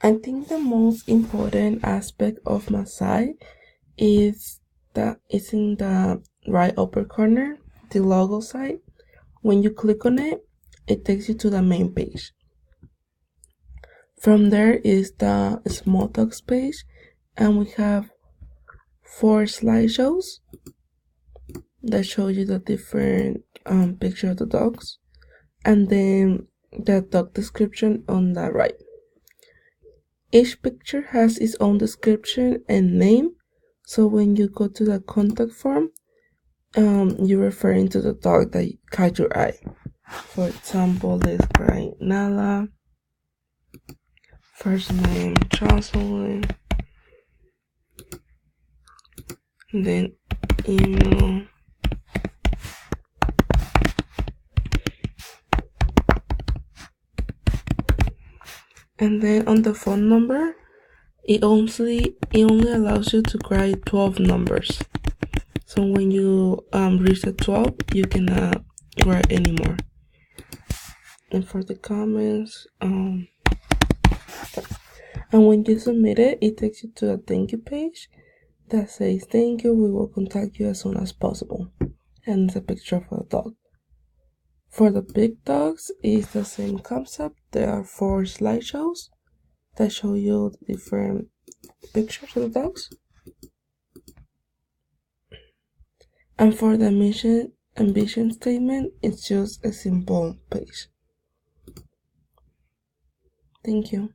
I think the most important aspect of my site is that it's in the right upper corner, the logo site. When you click on it, it takes you to the main page. From there is the small dogs page, and we have 4 slideshows that show you the different picture of the dogs, and then the dog description on the right. Each picture has its own description and name, so when you go to the contact form, you're referring to the dog that caught your eye. For example, let's write Nala, first name Jocelyn, and then email, and then on the phone number, it only allows you to write 12 numbers. So when you reach the 12, you cannot write anymore. And for the comments, and when you submit it, it takes you to a thank you page that says thank you, we will contact you as soon as possible, and it's a picture of a dog. For the big dogs, it's the same concept. There are 4 slideshows that show you different pictures of the dogs. And for the mission and vision statement, it's just a simple page. Thank you.